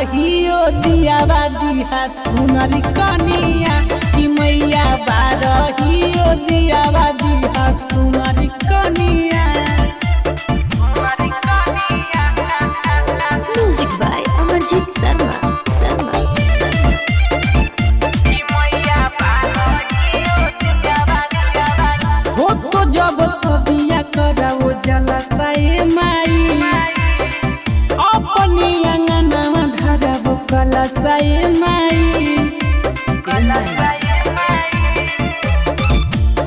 बारहियो दियावा दिहा सुनरी कनिया कि मैया बारहियो दियावा दिहा सुनरी कनिया। Music by Amarjit Sharma. हो तो जब सदिया कराओ जलसाए माई अपनी अंगना धरबो कलसाए माई।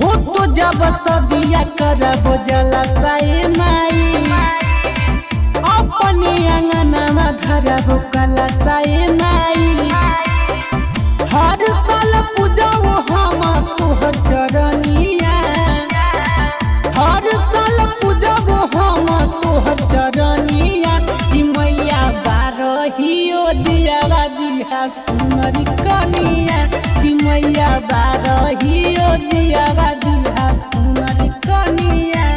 हो तो जब सदिया कराबो जलसाए माई अपनी अंगना धरबो कलसाए माई। हर साल पूजाओ हम तोहर चरनिया, हर साल पूजाओ हम तोहर चरनिया कि मैया बारहियो दियावा दिहा सुनरी कनिया कि मैया बारहियो दियावा दिहा सुनरी कनिया।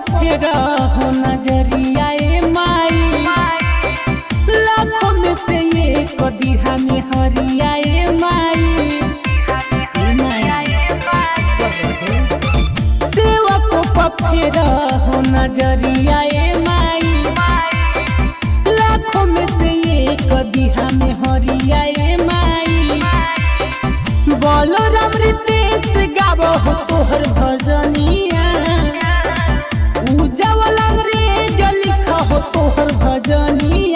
फेरा हो नजरिया ए माई लाखों में से एक दिहा में हरिया ए माई। सेवा को पफेरा हो नजरिया ए माई लाखों में से एक दिहा में हरिया ए माई। बोलो राम रितेश गावो हो तोहर भजनिया, उजावल अंग्रेज लिखा हो तोहर भजनिया।